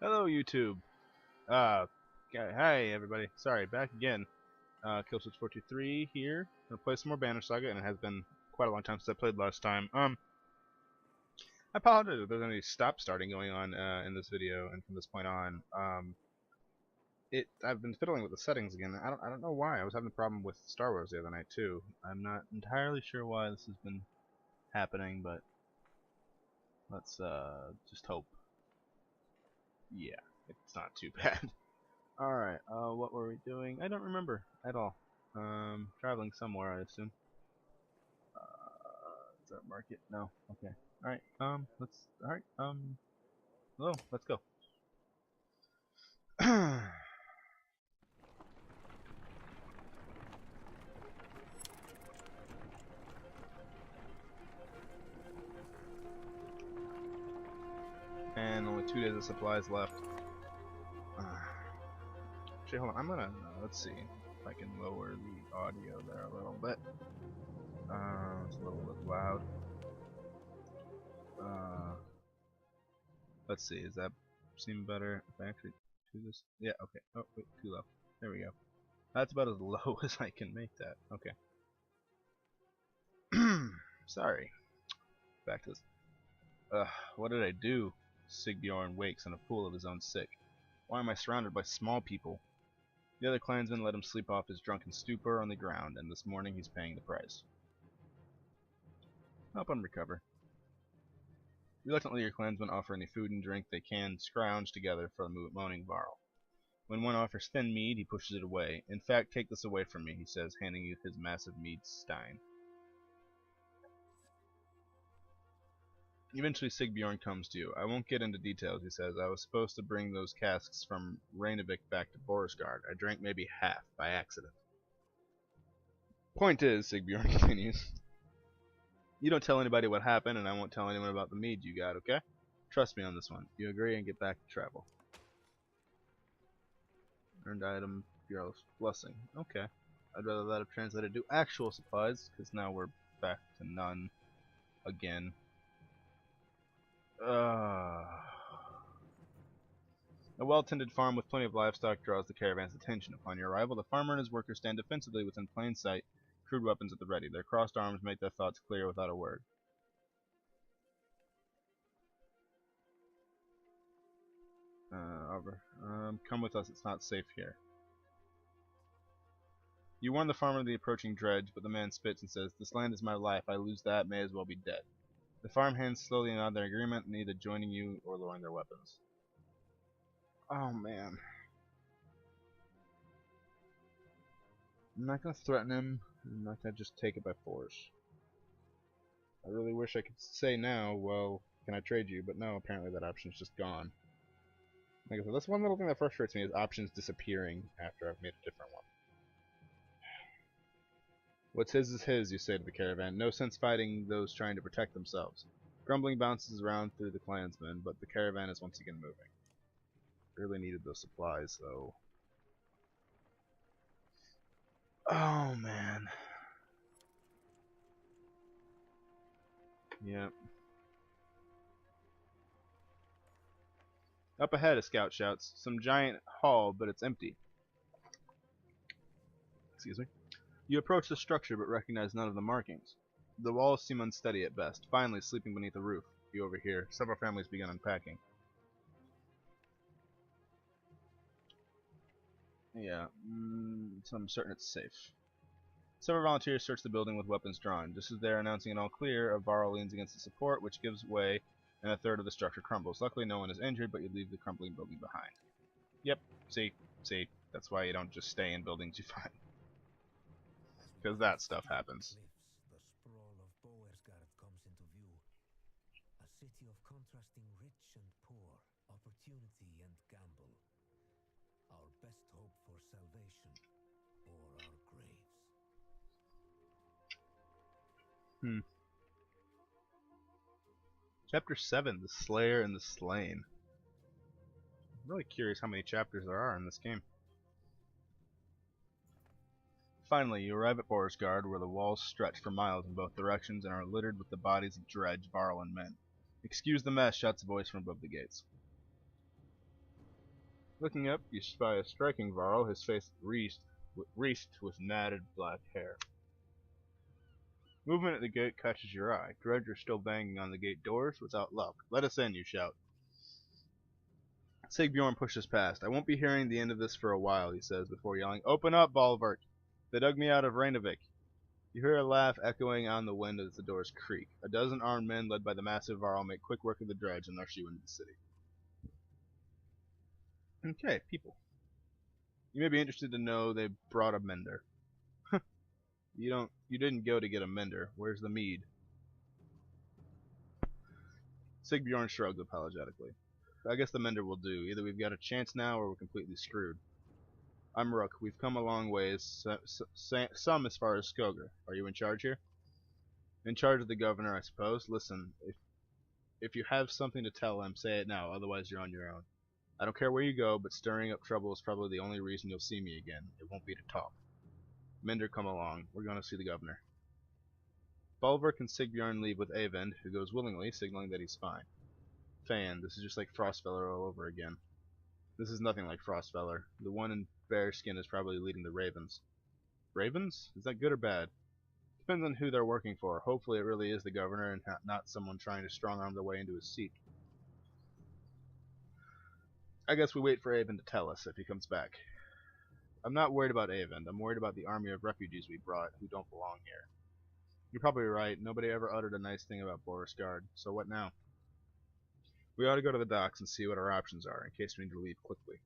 Hello, YouTube. Hi everybody. Sorry, back again. Killswitch423 here. Gonna play some more Banner Saga, and it has been quite a long time since I played last time. I apologize if there's any stop-starting going on in this video, and from this point on. I've been fiddling with the settings again. I don't know why. I was having a problem with Star Wars the other night too. I'm not entirely sure why this has been happening, but let's just hope. Yeah, it's not too bad. Alright, what were we doing? I don't remember at all. Traveling somewhere, I assume. Is that market? No. Okay. Alright, hello, let's go. And only 2 days of supplies left. Actually, hold on, I'm gonna, let's see if I can lower the audio there a little bit. It's a little bit loud. Let's see, does that seem better if I actually do this? Yeah, okay. Oh, wait, too low. There we go. That's about as low as I can make that. Okay. Sorry. Back to this. What did I do? Sigbjorn wakes in a pool of his own sick. Why am I surrounded by small people? The other clansmen let him sleep off his drunken stupor on the ground, and this morning he's paying the price. Help him recover. Reluctantly, your clansmen offer any food and drink they can scrounge together for the moaning Varl. When one offers thin mead, he pushes it away. In fact, take this away from me, he says, handing you his massive mead stein. Eventually, Sigbjorn comes to you. I won't get into details, he says. I was supposed to bring those casks from Rainavik back to Borisgard. I drank maybe half, by accident. Point is, Sigbjorn continues, you don't tell anybody what happened, and I won't tell anyone about the mead you got, okay? Trust me on this one. You agree and get back to travel. Earned item, Jarl's blessing. Okay. I'd rather that have translated to actual supplies, because now we're back to none again. A well-tended farm with plenty of livestock draws the caravan's attention. Upon your arrival, the farmer and his workers stand defensively within plain sight, crude weapons at the ready. Their crossed arms make their thoughts clear without a word. Come with us, it's not safe here. You warn the farmer of the approaching dredge, but the man spits and says, this land is my life, I lose that, may as well be dead. The farmhands slowly nod their agreement, neither joining you or lowering their weapons. Oh man. I'm not gonna threaten him, I'm not gonna just take it by force. I really wish I could say now, well, can I trade you? But no, apparently that option's just gone. Like I said, that's one little thing that frustrates me, is options disappearing after I've made a different one. What's his is his, you say to the caravan. No sense fighting those trying to protect themselves. Grumbling bounces around through the clansmen, but the caravan is once again moving. Really needed those supplies, though. Oh, man. Yep. Up ahead, a scout shouts. Some giant hall, but it's empty. Excuse me. You approach the structure, but recognize none of the markings. The walls seem unsteady at best. Finally, sleeping beneath a roof, you overhear. Several families begin unpacking. Yeah, so I'm certain it's safe. Several volunteers search the building with weapons drawn. Just as they are announcing an all clear, a Varl leans against the support, which gives way, and a third of the structure crumbles. Luckily, no one is injured, but you leave the crumbling building behind. Yep, see, that's why you don't just stay in buildings you find. Because that stuff happens. The sprawl of Boersgard comes into view. A city of contrasting rich and poor, opportunity and gamble. Our best hope for salvation, or our graves. Chapter 7, The Slayer and the Slain. I'm really curious how many chapters there are in this game. Finally, you arrive at Borisgard, where the walls stretch for miles in both directions and are littered with the bodies of dredge, Varl, and men. Excuse the mess, shouts a voice from above the gates. Looking up, you spy a striking Varl, his face wreathed with matted black hair. Movement at the gate catches your eye. Dredger still banging on the gate doors without luck. Let us in, you shout. Sigbjorn pushes past. I won't be hearing the end of this for a while, he says, before yelling, Open up, Balvert! They dug me out of Reynovic. You hear a laugh echoing on the wind as the doors creak. A dozen armed men led by the massive Varl make quick work of the dredge and rush you into the city. Okay, people. You may be interested to know they brought a mender. You didn't go to get a mender. Where's the mead? Sigbjorn shrugs apologetically. I guess the mender will do. Either we've got a chance now or we're completely screwed. I'm Rook. We've come a long ways, some as far as Skoga. Are you in charge here? In charge of the governor, I suppose. Listen, if you have something to tell him, say it now, otherwise you're on your own. I don't care where you go, but stirring up trouble is probably the only reason you'll see me again. It won't be to talk. Mender, come along. We're going to see the governor. Balvert and Sigbjorn leave with Eyvind, who goes willingly, signaling that he's fine. Fan, this is just like Frostfeller all over again. This is nothing like Frostfeller. The one in bearskin is probably leading the Ravens. Ravens? Is that good or bad? Depends on who they're working for. Hopefully it really is the governor and not someone trying to strong-arm their way into his seat. I guess we wait for Eyvind to tell us if he comes back. I'm not worried about Eyvind. I'm worried about the army of refugees we brought who don't belong here. You're probably right. Nobody ever uttered a nice thing about Borisgard. So what now? We ought to go to the docks and see what our options are, in case we need to leave quickly.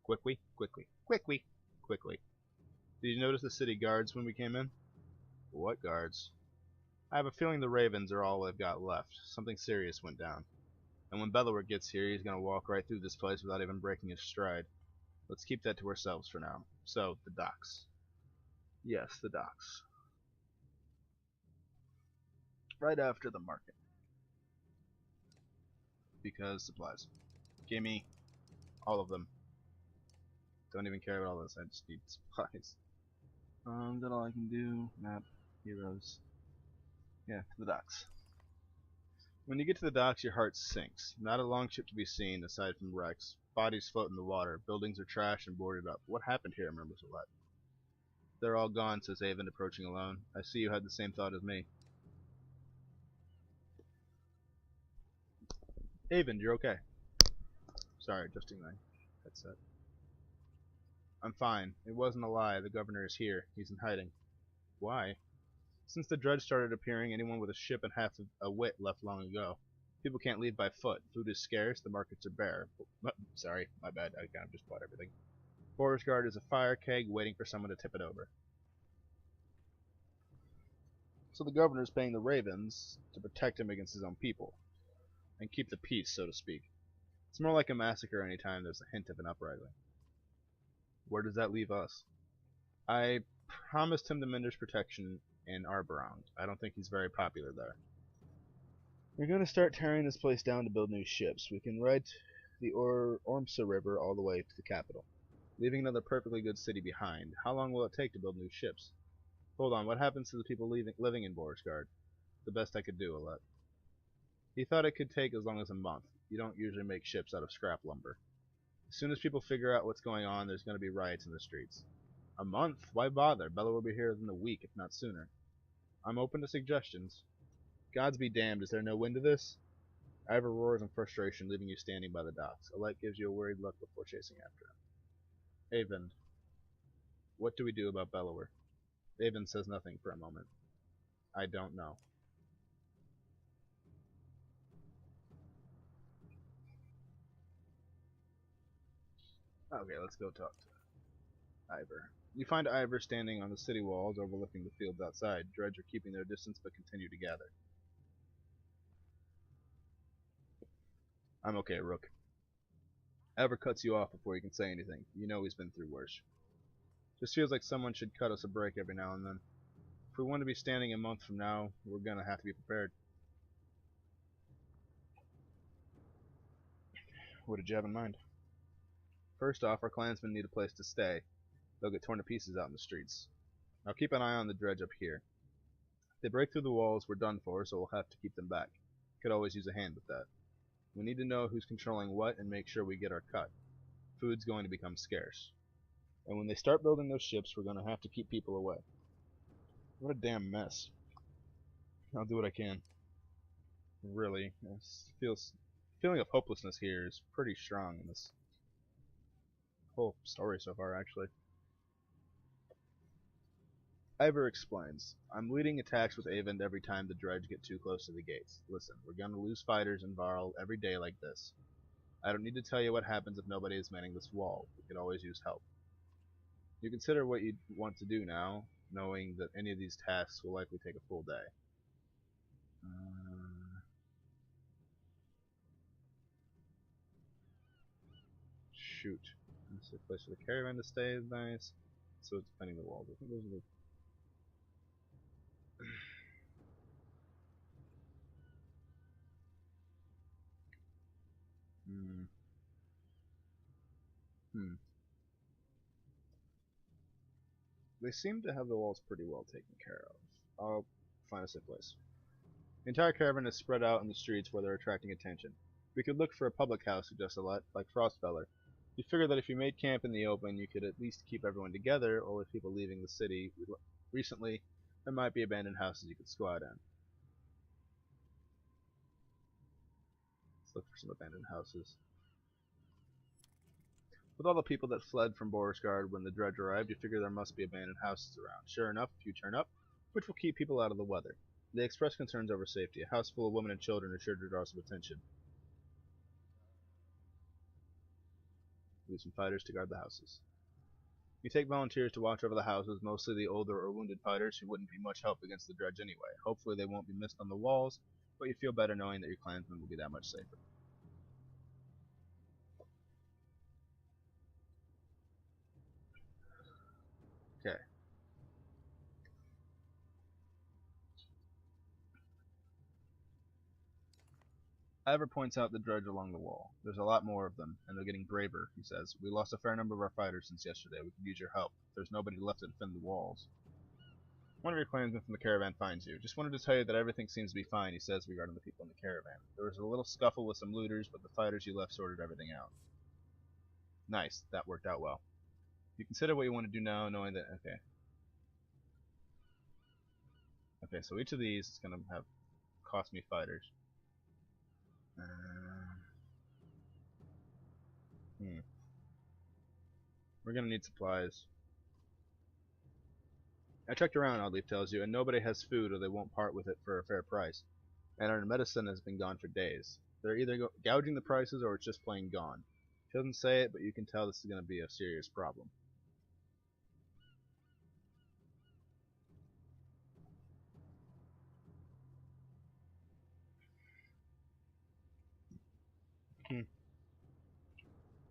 Quickly? Quickly. Quickly! Quickly. Did you notice the city guards when we came in? What guards? I have a feeling the Ravens are all they've got left. Something serious went down. And when Bellower gets here, he's going to walk right through this place without even breaking his stride. Let's keep that to ourselves for now. So, the docks. Yes, the docks. Right after the market. Because supplies. Gimme all of them. Don't even care about all this, I just need supplies. That all I can do. Map. Heroes. Yeah, to the docks. When you get to the docks, your heart sinks. Not a longship to be seen, aside from wrecks. Bodies float in the water. Buildings are trashed and boarded up. What happened here, murmurs Alette. They're all gone, says Eyvind, approaching alone. I see you had the same thought as me. Eyvind, you're okay. Sorry, adjusting my headset. I'm fine. It wasn't a lie. The governor is here. He's in hiding. Why? Since the dredge started appearing, anyone with a ship and half a wit left long ago. People can't leave by foot. Food is scarce. The markets are bare. Sorry, my bad. I kind of just bought everything. Borisgard is a fire keg waiting for someone to tip it over. So the governor's paying the Ravens to protect him against his own people. And keep the peace, so to speak. It's more like a massacre any time there's a hint of an uprising. Where does that leave us? I promised him the Mender's protection in Arborond. I don't think he's very popular there. We're going to start tearing this place down to build new ships. We can ride the Ormsa River all the way to the capital, leaving another perfectly good city behind. How long will it take to build new ships? Hold on, what happens to the people living in Borisgard? The best I could do, Alette. He thought it could take as long as a month. You don't usually make ships out of scrap lumber. As soon as people figure out what's going on, there's going to be riots in the streets. A month? Why bother? Bella will be here within a week, if not sooner. I'm open to suggestions. Gods be damned, is there no wind to this? Ivor roars in frustration, leaving you standing by the docks. Alette gives you a worried look before chasing after him. Eyvind. What do we do about Bellower? Eyvind says nothing for a moment. I don't know. Okay, let's go talk to Ivor. You find Ivor standing on the city walls overlooking the fields outside. Dredge are keeping their distance but continue to gather. I'm okay, Rook. Ivor cuts you off before you can say anything. You know he's been through worse. Just feels like someone should cut us a break every now and then. If we want to be standing a month from now, we're gonna have to be prepared. What did you have in mind? First off, our clansmen need a place to stay. They'll get torn to pieces out in the streets. Now keep an eye on the dredge up here. If they break through the walls, we're done for, so we'll have to keep them back. Could always use a hand with that. We need to know who's controlling what and make sure we get our cut. Food's going to become scarce. And when they start building those ships, we're going to have to keep people away. What a damn mess. I'll do what I can. Really. Feeling of hopelessness here is pretty strong in this whole story so far, actually. Ivor explains, I'm leading attacks with Avon every time the dredge get too close to the gates. Listen, we're gonna lose fighters in Varl every day like this. I don't need to tell you what happens if nobody is manning this wall. We could always use help. You consider what you want to do now, knowing that any of these tasks will likely take a full day. Shoot. That's a place for the caravan to stay is nice. So it's defending the walls. I think those are the They seem to have the walls pretty well taken care of. I'll find a safe place. The entire caravan is spread out in the streets where they're attracting attention. We could look for a public house, suggests Alette, like Frostfeller. You figure that if you made camp in the open, you could at least keep everyone together, or with people leaving the city recently, there might be abandoned houses you could squat in. Let's look for some abandoned houses. With all the people that fled from Borisgard when the dredge arrived, you figure there must be abandoned houses around. Sure enough, a few turn up, which will keep people out of the weather. They express concerns over safety. A house full of women and children is sure to draw some attention. Leave some fighters to guard the houses. You take volunteers to watch over the houses, mostly the older or wounded fighters who wouldn't be much help against the dredge anyway. Hopefully they won't be missed on the walls, but you feel better knowing that your clansmen will be that much safer. Okay. Ivor points out the dredge along the wall. There's a lot more of them, and they're getting braver, he says. We lost a fair number of our fighters since yesterday. We could use your help. There's nobody left to defend the walls. One of your clansmen from the caravan finds you. Just wanted to tell you that everything seems to be fine, he says, regarding the people in the caravan. There was a little scuffle with some looters, but the fighters you left sorted everything out. Nice. That worked out well. You consider what you want to do now, knowing that... Okay. Okay, so each of these is going to have cost me fighters. We're going to need supplies. I checked around, Oddleaf tells you, and nobody has food or they won't part with it for a fair price. And our medicine has been gone for days. They're either gouging the prices or it's just plain gone. He doesn't say it, but you can tell this is going to be a serious problem.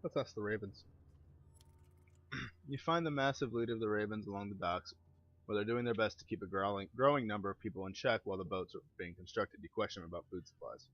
Let's ask the ravens. You find the massive loot of the ravens along the docks, where they're doing their best to keep a growing number of people in check while the boats are being constructed. You question them about food supplies.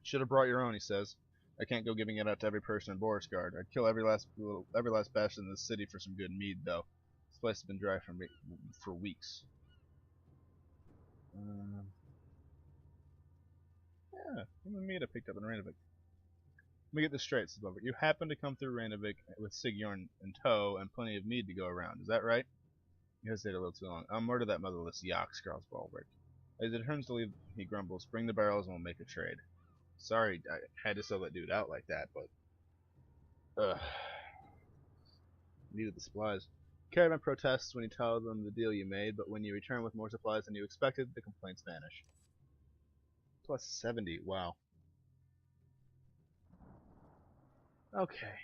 Should have brought your own, he says. I can't go giving it out to every person in Borisgard. I'd kill every last bastard in the city for some good mead, though. This place has been dry for weeks. Yeah, some of the meat I picked up in Randavik. Let me get this straight, says Bubba. You happen to come through Randavik with Sigjorn in tow and plenty of mead to go around. Is that right? You hesitated a little too long. I'll murder that motherless yak, growls Baldric. As it turns to leave, he grumbles, bring the barrels and we'll make a trade. Sorry I had to sell that dude out like that, but... Needed the supplies. Caravan protests when you tell them the deal you made, but when you return with more supplies than you expected, the complaints vanish. Plus 70, wow. Okay.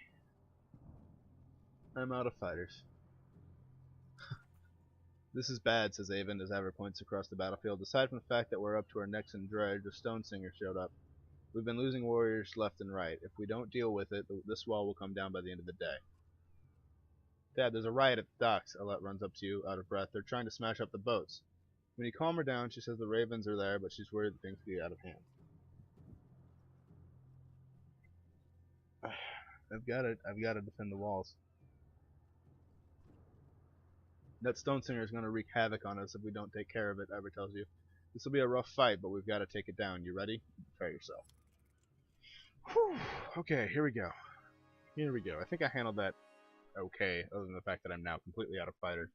I'm out of fighters. This is bad, says Avon as Ivor points across the battlefield. Aside from the fact that we're up to our necks in dredge, a stone singer showed up. We've been losing warriors left and right. If we don't deal with it, this wall will come down by the end of the day. Dad, there's a riot at the docks. Alette runs up to you, out of breath. They're trying to smash up the boats. When you calm her down, she says the ravens are there, but she's worried that things could get out of hand. I've got to defend the walls. That stone singer is going to wreak havoc on us if we don't take care of it, Ivor tells you. This will be a rough fight, but we've got to take it down. You ready? Prepare yourself. Whew. Okay, here we go. Here we go. I think I handled that okay, other than the fact that I'm now completely out of fighter.